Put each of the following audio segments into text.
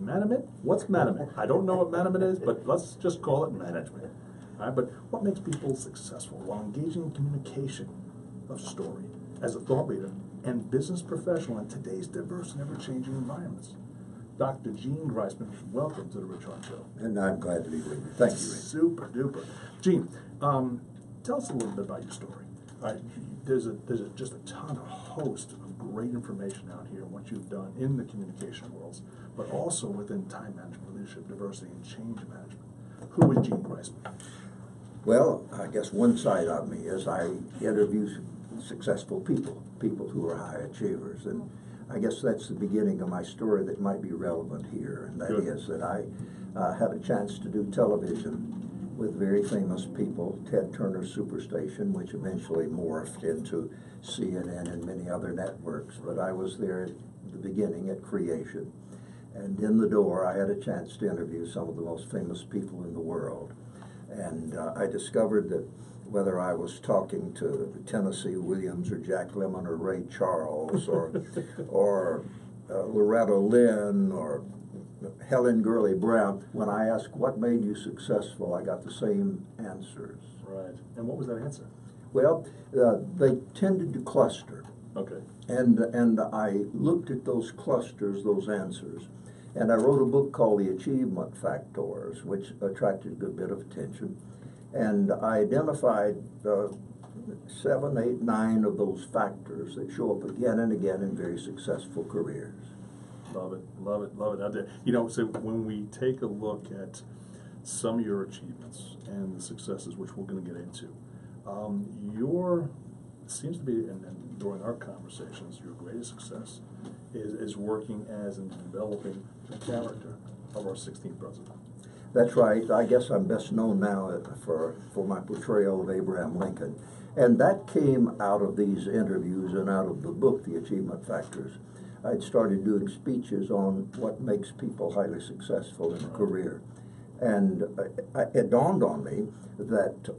Management? What's management? I don't know what management is, but let's just call it management. All right, but what makes people successful while engaging in communication of story as a thought leader and business professional in today's diverse and ever-changing environments? Dr. Gene Griessman, welcome to the Rich Hart Show. And I'm glad to be with you. Thank you, Rick. Super duper. Gene, tell us a little bit about your story. All right, there's just a ton, a host of great information out here on what you've done in the communication worlds, but also within time management, leadership, diversity, and change management. Who is Gene Griessman? Well, I guess one side of me is I interview successful people, people who are high achievers, and I guess that's the beginning of my story that might be relevant here, and that is that I had a chance to do television with very famous people, Ted Turner's Superstation, which eventually morphed into CNN and many other networks, but I was there at the beginning at creation, and in the door I had a chance to interview some of the most famous people in the world, and I discovered that whether I was talking to Tennessee Williams or Jack Lemmon or Ray Charles or Loretta Lynn or Helen Gurley Brown, when I asked what made you successful, I got the same answers. Right. And what was that answer? Well, they tended to cluster. Okay. And I looked at those clusters, those answers, and I wrote a book called The Achievement Factors, which attracted a good bit of attention. And I identified 7, 8, 9 of those factors that show up again and again in very successful careers. Love it, love it, love it out there. You know, so when we take a look at some of your achievements and the successes, which we're going to get into, seems to be, and during our conversations, your greatest success is working as and developing the character of our 16th president. That's right. I guess I'm best known now for my portrayal of Abraham Lincoln. And that came out of these interviews and out of the book, The Achievement Factors. I'd started doing speeches on what makes people highly successful in a career. And it dawned on me that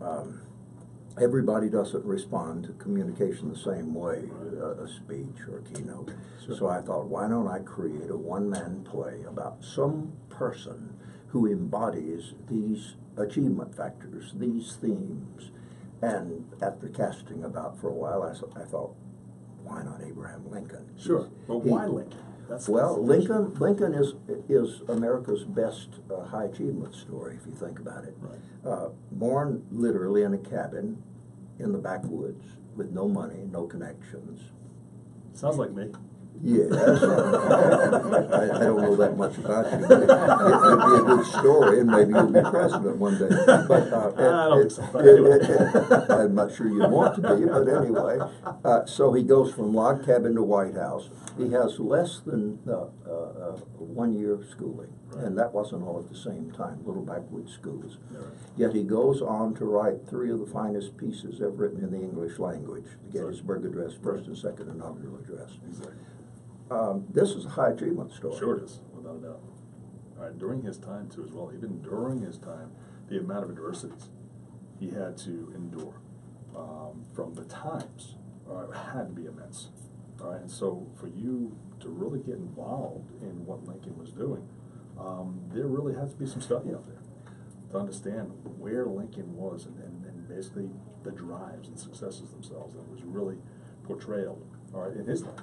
everybody doesn't respond to communication the same way, a speech or a keynote. Sure. So I thought, why don't I create a one-man play about some person who embodies these achievement factors, these themes. And after casting about for a while, I thought, why not Abraham Lincoln? Sure. Well, why Lincoln? Lincoln is America's best high achievement story, if you think about it. Right. Born literally in a cabin in the backwoods with no money, no connections. Sounds like me. Yes. I don't know that much about you. But it'd be a good story, and maybe you'll be president one day. But I'm not sure you'd want to be, but anyway. So he goes from log cabin to White House. He has less than 1 year of schooling, right. And that wasn't all at the same time, little backwoods schools. Yeah, right. Yet he goes on to write 3 of the finest pieces ever written in the English language, the Gettysburg Address, first and second inaugural address. Exactly. This is a high achievement story. Sure it is, without a doubt. All right, during his time, too, as well, even during his time, the amount of adversities he had to endure from the times had to be immense. All right, and so for you to really get involved in what Lincoln was doing, there really has to be some study out there to understand where Lincoln was and basically the drives and successes themselves that was really portrayed, all right, in his life.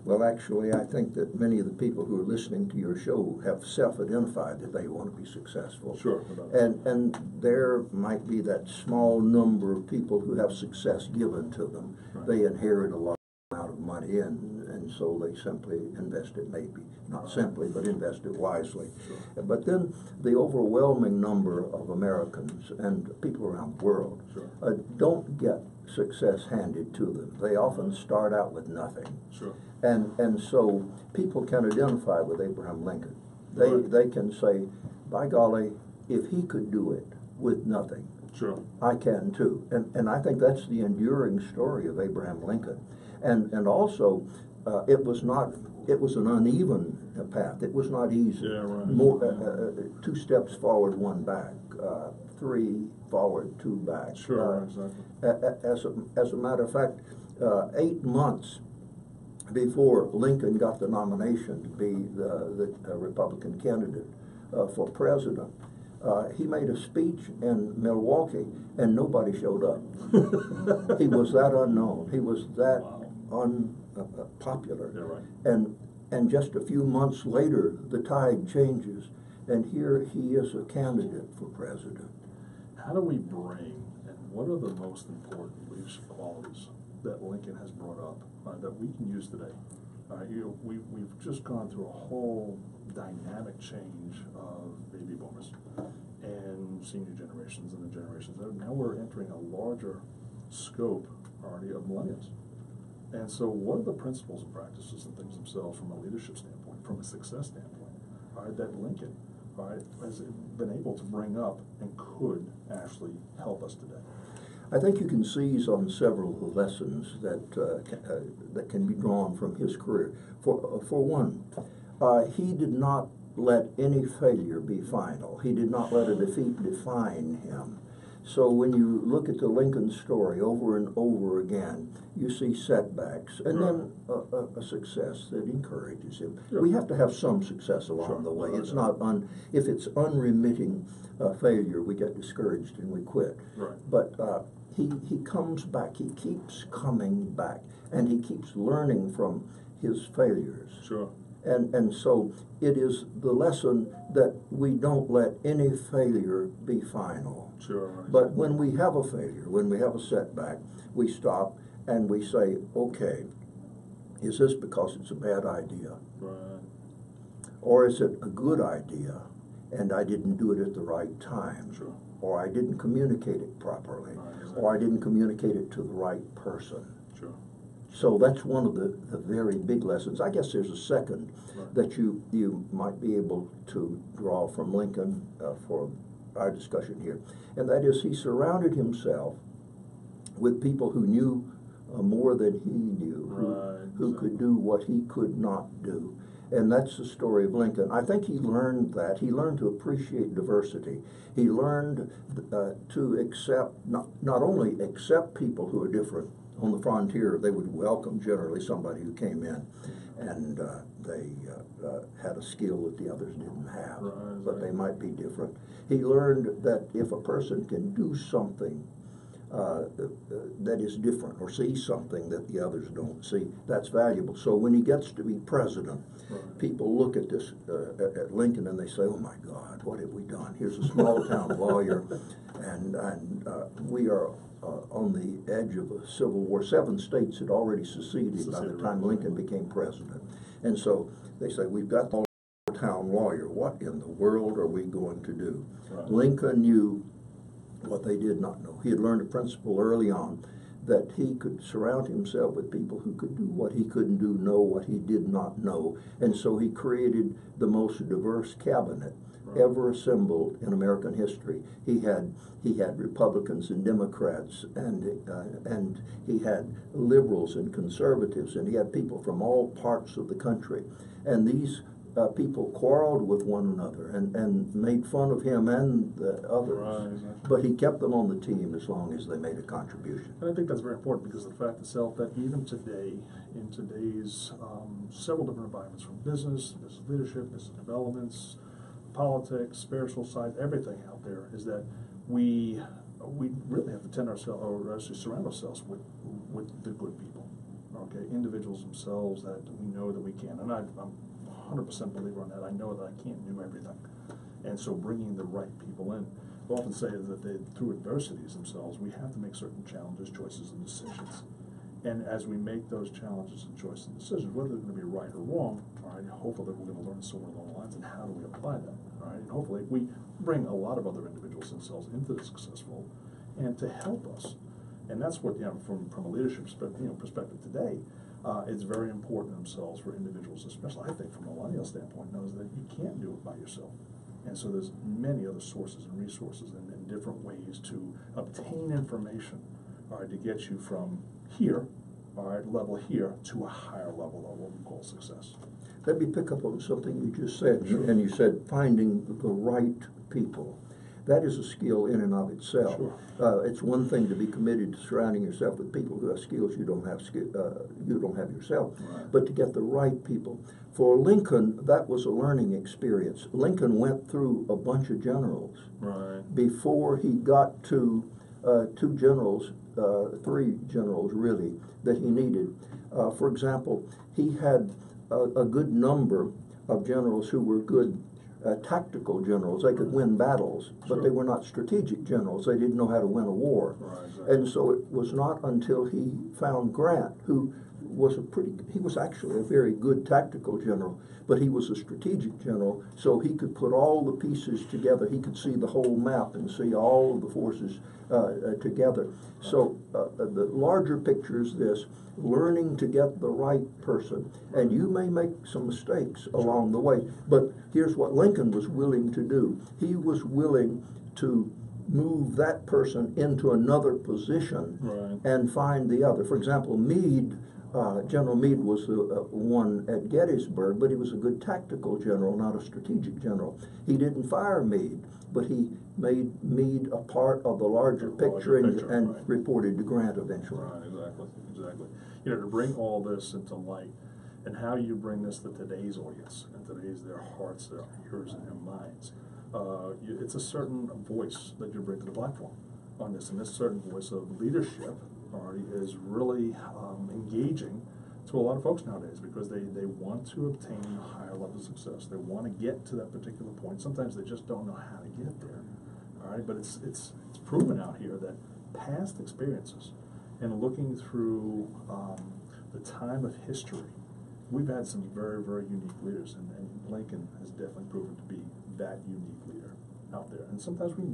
Well, actually, I think that many of the people who are listening to your show have self-identified that they want to be successful. Sure. And there might be that small number of people who have success given to them. Right. They inherit a large amount of money, and so they simply invest it, maybe. Not simply, but invest it wisely. Sure. But then the overwhelming number of Americans and people around the world sure. Don't get success handed to them. They often start out with nothing. Sure. And so people can identify with Abraham Lincoln. They can say, by golly, if he could do it with nothing, sure, I can too. And I think that's the enduring story of Abraham Lincoln. And also, it was an uneven path. It was not easy. Yeah, right. More 2 steps forward, 1 back. 3 forward, 2 back. Sure, exactly. As a matter of fact, 8 months before Lincoln got the nomination to be the Republican candidate for president, he made a speech in Milwaukee, and nobody showed up. He was that unknown. He was that unpopular. Yeah, right. And just a few months later, the tide changes, and here he is a candidate for president. How do we bring, and what are the most important leadership qualities that Lincoln has brought up that we can use today? We've just gone through a whole dynamic change of baby boomers and senior generations and the generations. Now we're entering a larger scope already of millennials. And so what are the principles and practices and things themselves from a leadership standpoint, from a success standpoint, that Lincoln has been able to bring up and could actually help us today? I think you can seize on several lessons that can be drawn from his career. For one, he did not let any failure be final. He did not let a defeat define him. So when you look at the Lincoln story over and over again, you see setbacks and then a success that encourages him. Sure. We have to have some success along the way. It's not if it's unremitting failure, we get discouraged and we quit. Right. But he comes back. He keeps coming back, and he keeps learning from his failures. Sure. And so it is the lesson that we don't let any failure be final. Sure. Right. But when we have a failure, when we have a setback, we stop and we say, okay, is this because it's a bad idea? Right. Or is it a good idea and I didn't do it at the right time? Sure. Or I didn't communicate it properly? Right, exactly. Or I didn't communicate it to the right person? Sure. So that's one of the very big lessons. I guess there's a second that you might be able to draw from Lincoln for our discussion here, and that is he surrounded himself with people who knew more than he knew, who could do what he could not do. And that's the story of Lincoln. I think he learned that. He learned to appreciate diversity. He learned to accept, not only accept people who are different. On the frontier, they would welcome generally somebody who came in and they had a skill that the others didn't have, but they might be different. He learned that if a person can do something that is different or see something that the others don't see, that's valuable. So when he gets to be president, people look at this, at Lincoln, and they say, oh my God, what have we done? Here's a small town lawyer, and we are on the edge of a civil war. 7 states had already seceded by the time Lincoln became president. And so they say, we've got the town lawyer. What in the world are we going to do? Lincoln knew what they did not know. He had learned a principle early on that he could surround himself with people who could do what he couldn't do, know what he did not know. And so he created the most diverse cabinet ever assembled in American history. He had Republicans and Democrats, and he had liberals and conservatives, and he had people from all parts of the country. And these people quarreled with one another and made fun of him and the others. But he kept them on the team as long as they made a contribution. And I think that's very important because of the fact itself that even today, in today's several different environments, from business leadership, business developments, politics, spiritual side, everything out there, is that we really have to tend ourselves, or actually surround ourselves with the good people, okay, individuals themselves that we know that we can. And I'm 100% believer in that. I know that I can't do everything, and so bringing the right people in. I often say that through adversities themselves, we have to make certain challenges, choices, and decisions. And as we make those challenges and choices and decisions, whether they're going to be right or wrong, all right, hopefully we're going to learn somewhere along the lines, and how do we apply that, all right? And hopefully we bring a lot of other individuals themselves into the success role and to help us. And that's what, from a leadership perspective today, it's very important themselves for individuals, especially I think from a millennial standpoint, knows that you can't do it by yourself. And so there's many other sources and resources and different ways to obtain information, all right, to get you from here, all right, level here, to a higher level of what we call success. Let me pick up on something you just said. Sure. And you said finding the right people. that is a skill in and of itself. Sure. It's one thing to be committed to surrounding yourself with people who have skills you don't have yourself, Right. but to get the right people. For Lincoln, that was a learning experience. Lincoln went through a bunch of generals Right. before he got to three generals really that he needed. For example, he had a good number of generals who were good tactical generals. They could win battles, but Sure. they were not strategic generals. They didn't know how to win a war. Right, exactly. And so it was not until he found Grant, who was he was actually a very good tactical general, but he was a strategic general, so he could put all the pieces together. He could see the whole map and see all of the forces together. So the larger picture is this: learning to get the right person. And you may make some mistakes along the way, but here's what Lincoln was willing to do. He was willing to move that person into another position Right. and find the other. For example, Meade, General Meade was the one at Gettysburg, but he was a good tactical general, not a strategic general. He didn't fire Meade, but he made Meade a part of the larger picture and right. reported to Grant eventually. Right, exactly. You know, to bring all this into light, and how you bring this to today's audience, and their hearts, their ears, and their minds. It's a certain voice that you bring to the platform on this, and this certain voice of leadership is really engaging to a lot of folks nowadays, because they want to obtain higher levels of success. They want to get to that particular point. Sometimes they just don't know how to get there. All right, but it's proven out here that past experiences and looking through the time of history, we've had some very, very unique leaders, and Lincoln has definitely proven to be that unique leader out there. And sometimes we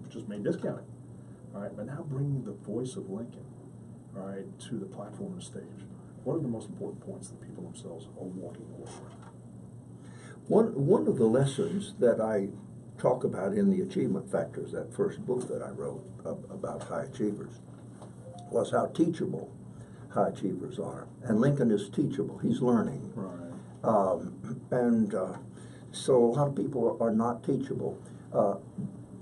just may discount it. All right, but now bringing the voice of Lincoln, all right, to the platform and stage, what are the most important points that people themselves are walking away with? One of the lessons that I talk about in the Achievement Factors, that first book that I wrote about high achievers, was how teachable high achievers are. And Lincoln is teachable. He's learning. Right. So a lot of people are not teachable.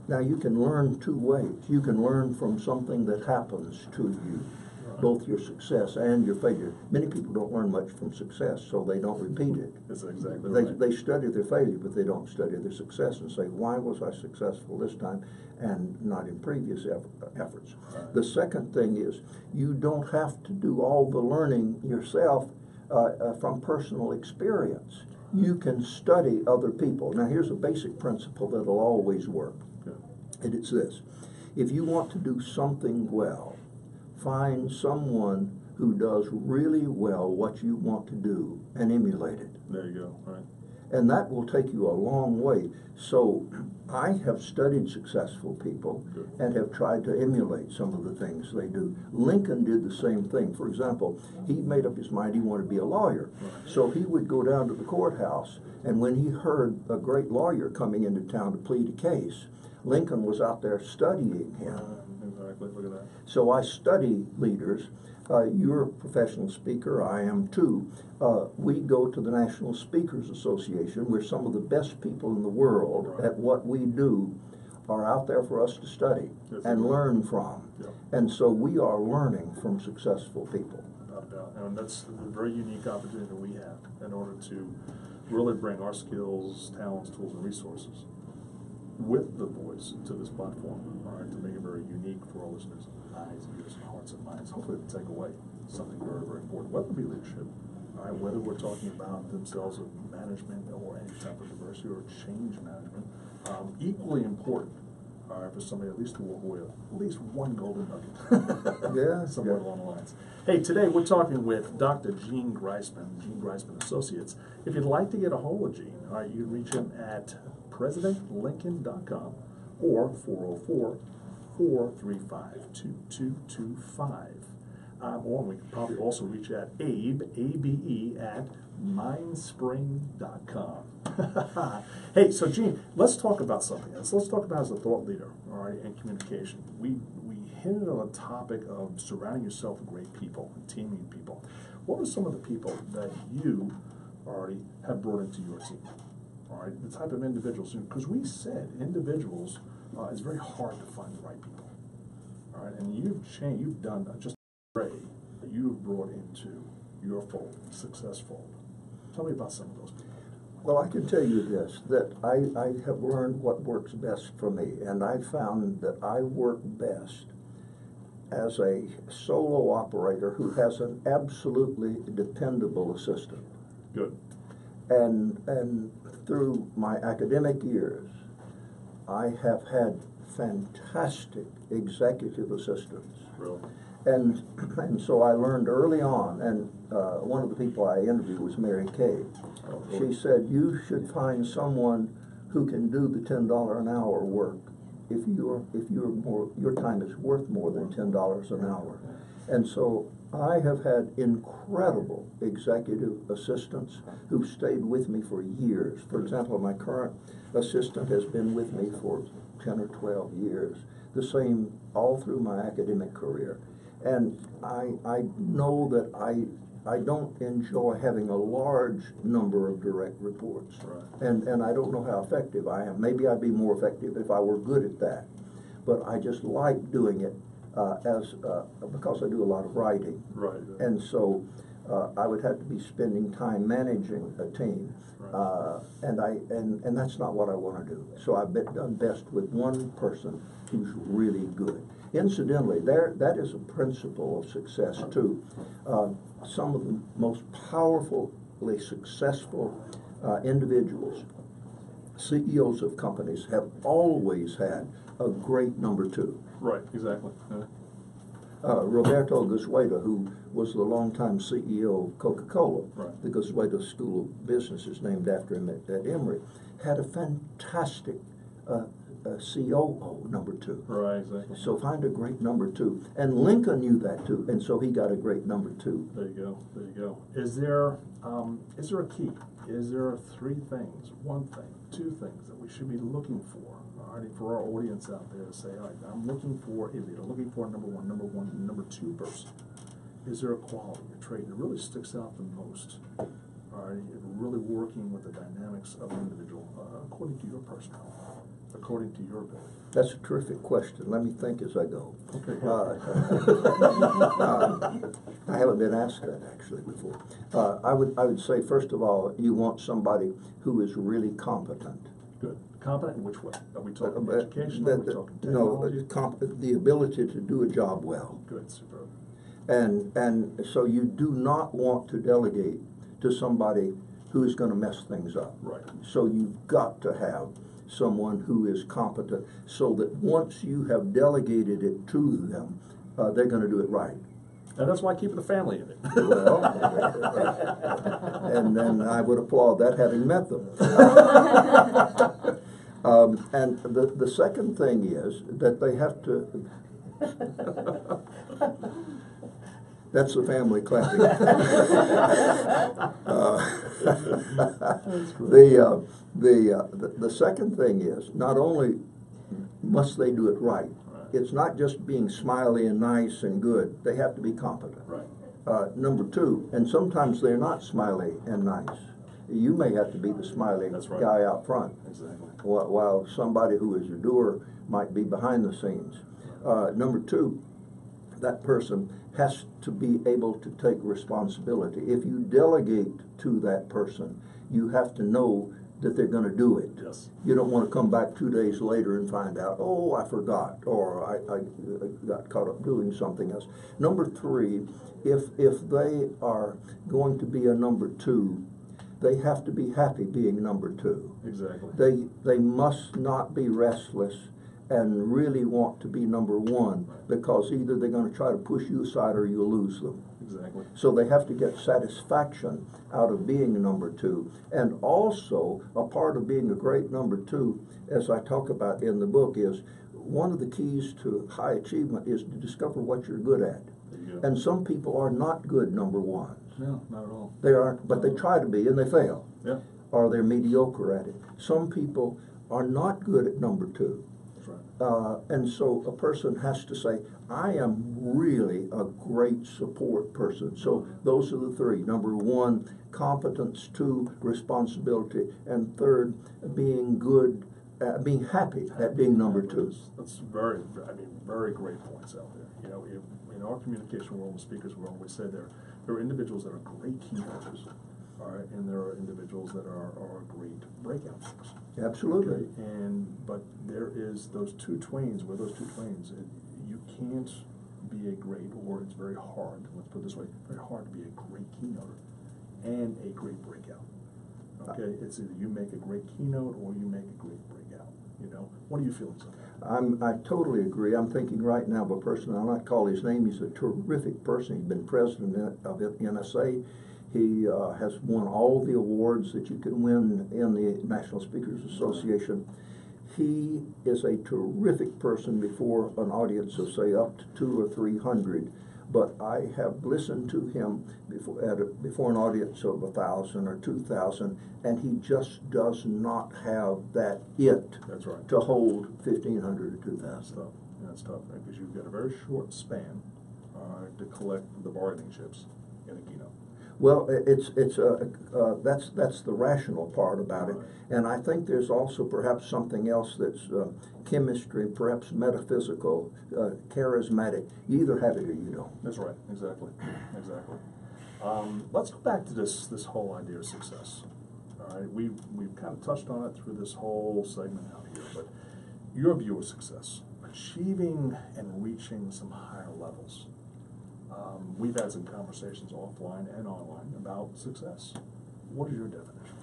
Now you can learn two ways. You can learn from something that happens to you, Right. both your success and your failure. Many people don't learn much from success, so they don't repeat it. That's exactly They, right. they study their failure, but they don't study their success and say, why was I successful this time and not in previous efforts? Right. The second thing is, you don't have to do all the learning yourself from personal experience. You can study other people. Now here's a basic principle that'll always work. Good. And it's this: if you want to do something well, find someone who does really well what you want to do and emulate it. There you go. Right. And that will take you a long way. So I have studied successful people Good. and have tried to emulate some of the things they do. Lincoln did the same thing. For example, he made up his mind he wanted to be a lawyer. Right. So he would go down to the courthouse, and when he heard a great lawyer coming into town to plead a case, Lincoln was out there studying him. Exactly. Look at that. So I study leaders. You're a professional speaker, I am too. We go to the National Speakers Association, where some of the best people in the world Right. at what we do are out there for us to study Yes, and they are. learn from. Yep. And so we are learning from successful people. Without a doubt. And that's a very unique opportunity that we have in order to really bring our skills, talents, tools, and resources with the voice to this platform, all right, to make it very unique for our listeners' eyes, ears, and hearts and minds. Hopefully to take away something very, very important, whether it be leadership, all right, whether we're talking about themselves of management or any type of diversity or change management. Equally important, all right, for somebody at least to walk away with at least one golden nugget. Yeah, Somewhere yeah. along the lines. Hey, today we're talking with Dr. Gene Griessman, Gene Griessman Associates. If you'd like to get a hold of Gene, all right, you can reach him at presidentlincoln.com or 404-435-2225. Or we could probably also reach at Abe, A-B-E, at mindspring.com. Hey, so Gene, let's talk about something else. Let's talk about as a thought leader, all right, and communication. We hinted on the topic of surrounding yourself with great people and teaming people. What are some of the people that you already have brought into your team? all right, the type of individuals, because we said individuals, it's very hard to find the right people, all right, and you've done just an array that you've brought into your fold, success fold. Tell me about some of those people. Well, I can tell you this, that I have learned what works best for me, and I found that I work best as a solo operator who has an absolutely dependable assistant. Good. And through my academic years, I have had fantastic executive assistants. Really? And so I learned early on, and one of the people I interviewed was Mary Kay. Oh, She said, you should find someone who can do the $10 an hour work if your time is worth more than $10 an hour. And so I have had incredible executive assistants who've stayed with me for years. For example, my current assistant has been with me for 10 or 12 years, the same all through my academic career. And I know that I don't enjoy having a large number of direct reports. Right. And I don't know how effective I am. Maybe I'd be more effective if I were good at that. But I just like doing it because I do a lot of writing. Right. And so I would have to be spending time managing a team. Right. And that's not what I want to do. So I've done best with one person who's really good. Incidentally, that is a principle of success too. Some of the most powerfully successful individuals, CEOs of companies, have always had a great number two. Right, exactly. Yeah. Roberto Goizueta, who was the longtime CEO of Coca-Cola, Right. the Goizueta School of Business is named after him at Emory, had a fantastic COO number two. Right, exactly. So find a great number two. And Lincoln knew that too, and so he got a great number two. There you go. There you go. Is there a key? Is there three things, one thing, two things that we should be looking for? All right, for our audience out there to say, all right, I'm looking for a leader, looking for a number one, number two person. Is there a quality, a trait that really sticks out the most? All right, really working with the dynamics of an individual according to your personality, according to your ability. That's a terrific question. Let me think as I go. Okay. I haven't been asked that actually before. I would say, first of all, you want somebody who is really competent. Good. Competent in which way? Are we talking education? Are we talking technology? The ability to do a job well. Good, superb. And so you do not want to delegate to somebody who is going to mess things up. Right. So you've got to have someone who is competent so that once you have delegated it to them, they're going to do it right. And that's why I keep the family in it. Well, and then I would applaud that, having met them. And the second thing is that they have to. That's the family clapping. The second thing is not only must they do it right. It's not just being smiley and nice and good. They have to be competent. Right. Number two, and sometimes they're not smiley and nice. You may have to be the smiley right. guy out front. Exactly. While somebody who is a doer might be behind the scenes. Number two, that person has to be able to take responsibility. If you delegate to that person, you have to know that they're going to do it. Yes. You don't want to come back 2 days later and find out, oh, I forgot, or I got caught up doing something else. Number three, if they are going to be a number two, they have to be happy being number two. Exactly. They must not be restless and really want to be number one, because either they're going to try to push you aside or you'll lose them. Exactly. So they have to get satisfaction out of being number two. And also, a part of being a great number two, as I talk about in the book, is one of the keys to high achievement is to discover what you're good at. There you go. And some people are not good number ones. No, not at all. They aren't, but they try to be and they fail. Yeah. Or they're mediocre at it. Some people are not good at number two. That's right. And so a person has to say, I am really a great support person. So those are the three. Number one, competence. Two, responsibility. And third, being good, being happy at being number two. That's very, I mean, very great points out there. You know, in our communication world, the speakers world, we say there are individuals that are great keynoters, all right, and there are individuals that are great breakout speakers. Absolutely. Okay? But there is those two twains. Where those two twains, you can't be a great, or it's very hard. Let's put it this way: very hard to be a great keynoter and a great breakout. Okay, it's either you make a great keynote or you make a great breakout. You know, what are you feeling? I totally agree. I'm thinking right now of a person, I'll not call his name, he's a terrific person. He's been president of NSA. He has won all the awards that you can win in the National Speakers Association. He is a terrific person before an audience of, say, up to 200 or 300. But I have listened to him before an audience of 1,000 or 2,000, and he just does not have that it. That's right. To hold 1,500 or 2,000. That's tough. That's tough because you've got a very short span to collect the bargaining chips in a keynote. Well, that's the rational part about it, and I think there's also perhaps something else that's chemistry, perhaps metaphysical, charismatic. You either have it or you don't. That's right. Exactly. Exactly. Let's go back to this whole idea of success. All right, we've kind of touched on it through this whole segment out here, but your view of success, achieving and reaching some higher levels. We've had some conversations offline and online about success. What is your definition?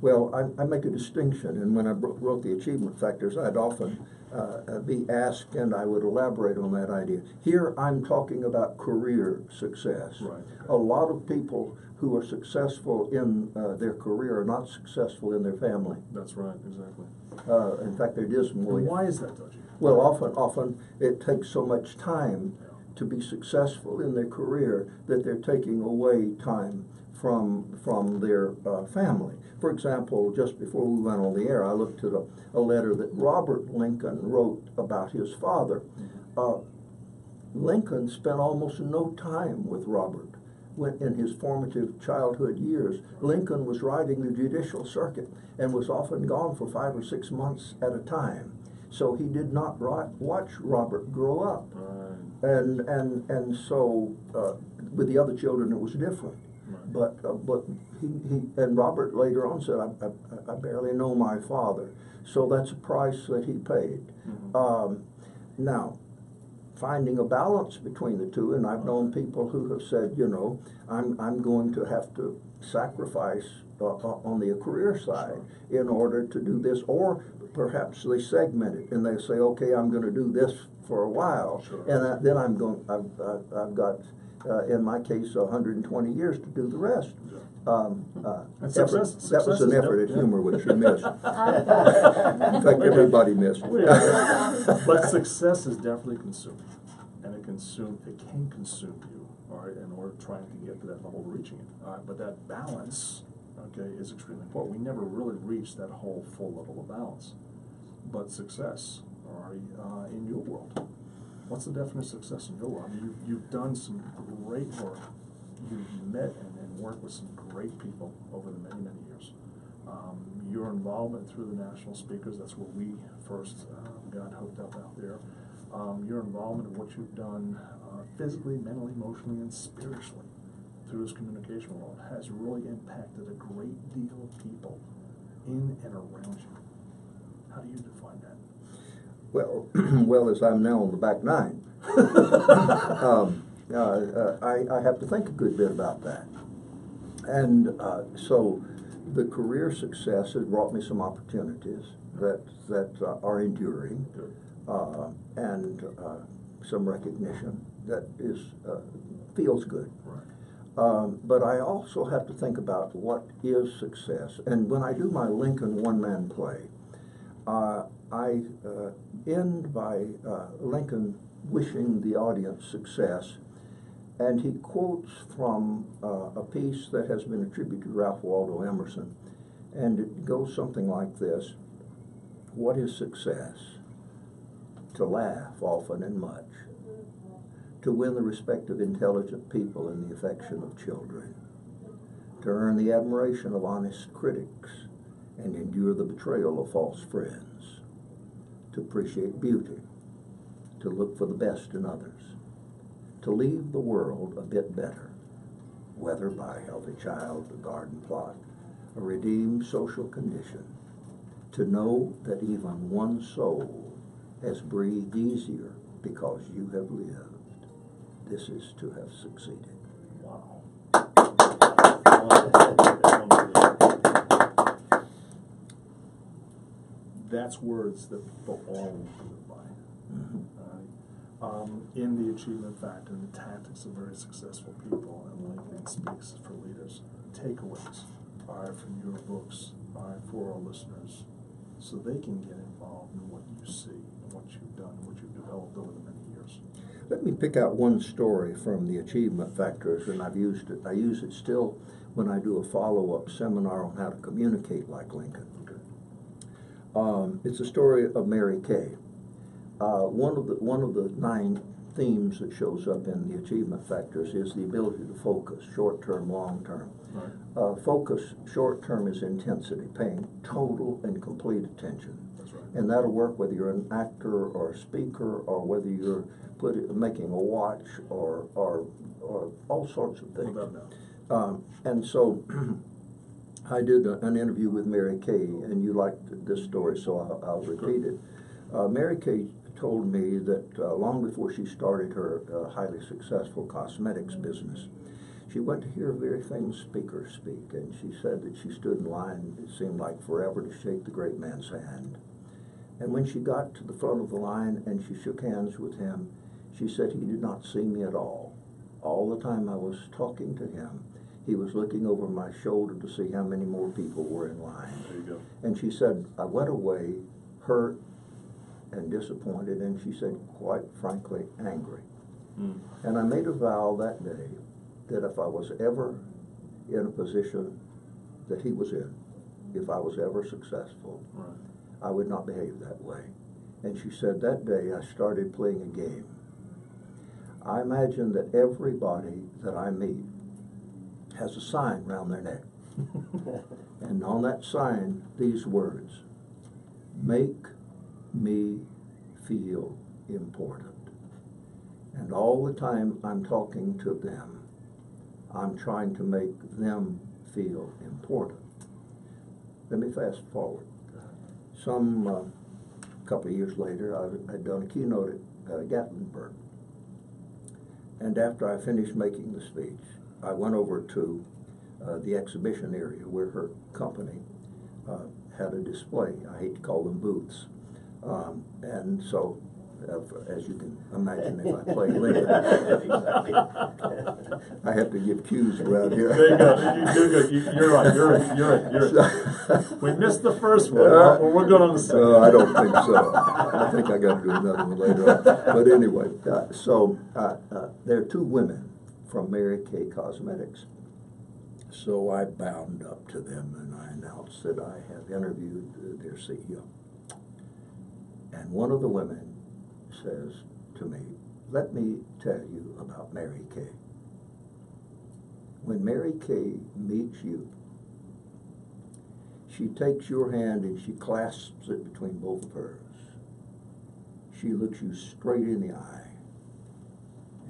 Well, I make a distinction, and when I wrote the achievement factors, I'd often be asked, and I would elaborate on that idea. Here I'm talking about career success. Right. Okay. A lot of people who are successful in their career are not successful in their family. That's right, exactly. In fact, they're dismal. And why is that, Dodgy? Well, often it takes so much time to be successful in their career that they're taking away time from their family. For example, just before we went on the air, I looked at a letter that Robert Lincoln wrote about his father. Lincoln spent almost no time with Robert in his formative childhood years. Lincoln was riding the judicial circuit and was often gone for 5 or 6 months at a time. So he did not watch Robert grow up. And so with the other children it was different. But he and Robert later on said, I barely know my father. So that's a price that he paid. Now, finding a balance between the two, and I've known people who have said, you know, I'm going to have to sacrifice on the career side in order to do this, or perhaps they segment it and they say, okay, I'm going to do this for a while, and then I've got in my case 120 years to do the rest. That was an effort at humor which you missed. In fact, everybody missed it. But success is definitely consuming, and it can consume you, all right, in order trying to get to that level of reaching it. All right, but that balance, okay, is extremely important. We never really reach that whole full level of balance. But success, all right, in your world, what's the definition of success in your world? I mean, you've done some great work. You've met and worked with some great people over the many, many years. Your involvement through the National Speakers, that's where we first got hooked up out there. Your involvement in what you've done physically, mentally, emotionally, and spiritually through this communication world has really impacted a great deal of people in and around you. How do you define that? Well, as I'm now on the back nine, I have to think a good bit about that. And so the career success has brought me some opportunities that are enduring, and some recognition that feels good. Right. But I also have to think about what is success. And when I do my Lincoln one-man play, I end by Lincoln wishing the audience success, and he quotes from a piece that has been attributed to Ralph Waldo to laugh often and much, to win the respect of intelligent people and the affection of children, to earn the admiration of honest critics and endure the betrayal of false friends, to appreciate beauty, to look for the best in others, to leave the world a bit better, whether by a healthy child, a garden plot, a redeemed social condition, to know that even one soul has breathed easier because you have lived. This is to have succeeded. Wow. That's words that people all live by. In the achievement factor and the tactics of very successful people, and Lincoln speaks for leaders. Takeaways are from your books, are for our listeners, so they can get involved in what you see and what you've done, and what you've developed over the many years. Let me pick out one story from the achievement factors, and I've used it. I use it still when I do a follow-up seminar on how to communicate like Lincoln. It's a story of Mary Kay. One of the 9 themes that shows up in the achievement factors is the ability to focus, short-term, long-term. Right. Focus, short-term, is intensity, paying total and complete attention. That's right. And that'll work whether you're an actor or a speaker, or whether you're making a watch, or all sorts of things. And so I did an interview with Mary Kay, and you liked this story, so I'll repeat it. Mary Kay told me that long before she started her highly successful cosmetics business, she went to hear a very famous speaker speak, and she said that she stood in line, it seemed like forever, to shake the great man's hand. And when she got to the front of the line and she shook hands with him, she said he did not see me at all. All the time I was talking to him, he was looking over my shoulder to see how many more people were in line. There you go. And she said, I went away hurt and disappointed, and she said, quite frankly, angry. And I made a vow that day that if I was ever in a position that he was in, if I was ever successful, Right. I would not behave that way. And she said that day I started playing a game. I imagine that everybody that I meet has a sign around their neck. And on that sign, these words: make me feel important. And all the time I'm talking to them, I'm trying to make them feel important. Let me fast forward. Some couple of years later, I'd done a keynote at Gatlinburg. And after I finished making the speech, I went over to the exhibition area where her company had a display. I hate to call them booths. And so, as you can imagine, if I play Lincoln, I have to give cues around here. There you go. You're right. You're right. We missed the first one. We're going on the second. No, I don't think so. I think I got to do another one later on. But anyway, there are 2 women from Mary Kay Cosmetics. So I bound up to them and I announced that I have interviewed their CEO. And one of the women says to me, let me tell you about Mary Kay. When Mary Kay meets you, she takes your hand and she clasps it between both of hers. She looks you straight in the eye.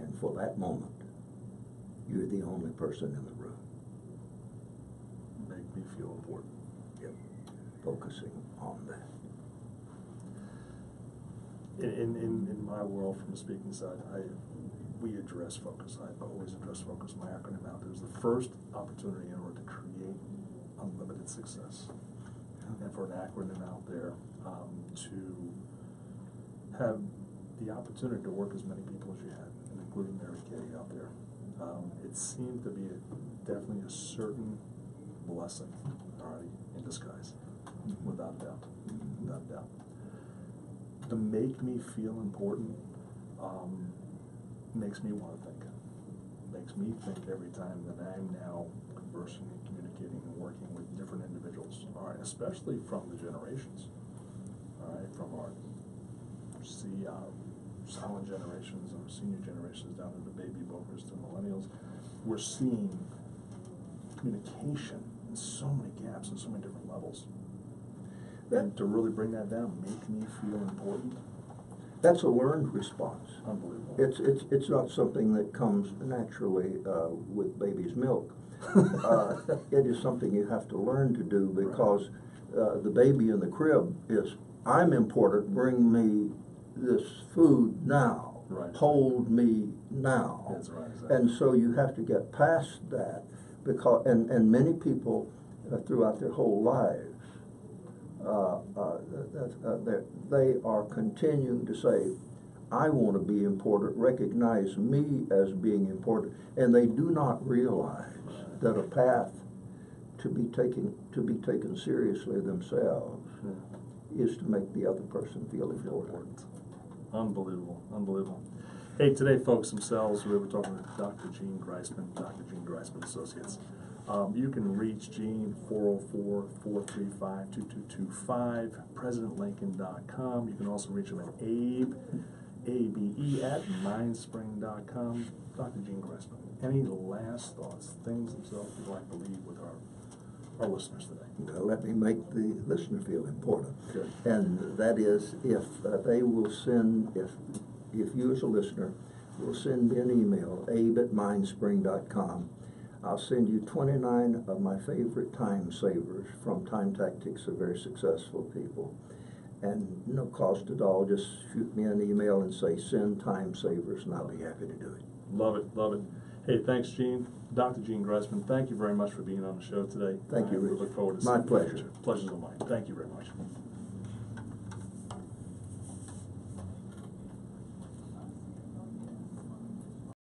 And for that moment, you're the only person in the room. Make me feel important. Yep. Focusing on that. In my world, from the speaking side, we address focus. I always address focus. My acronym out there is the first opportunity in order to create unlimited success. And for an acronym out there, to have the opportunity to work as many people as you had, and including Mary Kay out there, it seemed to be definitely a certain blessing already in disguise, without doubt, without doubt. To make me feel important makes me want to think. Makes me think every time that I'm now conversing and communicating and working with different individuals, all right, especially from the generations, all right, from our see our silent generations, our senior generations down to the baby boomers to millennials, we're seeing communication in so many gaps and so many different levels. And to really bring that down, make me feel important. That's a learned response. Unbelievable. It's not something that comes naturally with baby's milk. It is something you have to learn to do because the baby in the crib is, I'm important, bring me this food now. Right. Hold me now. That's right, exactly. And so you have to get past that because, and many people throughout their whole lives, they are continuing to say, I want to be important, recognize me as being important, and they do not realize that a path to be taken seriously themselves is to make the other person feel important. Unbelievable, unbelievable. Hey, today, folks themselves, we were talking with Dr. Gene Griessman, Dr. Gene Griessman Associates. You can reach Gene 404-435-2225, PresidentLincoln.com. You can also reach him at ABE at mindspring.com. Dr. Gene Griessman, any last thoughts, things themselves you'd like to leave with our listeners today? Let me make the listener feel important. Good. And that is, if they will send, if you as a listener will send me an email, abe@mindspring.com, I'll send you 29 of my favorite time savers from Time Tactics of Very Successful People. And no cost at all, just shoot me an email and say, send time savers, and I'll be happy to do it. Love it, love it. Hey, thanks, Gene. Dr. Gene Griessman, thank you very much for being on the show today. Thank you, Rich. We look forward to My seeing you in the pleasure. future. Pleasure's all mine. Thank you very much.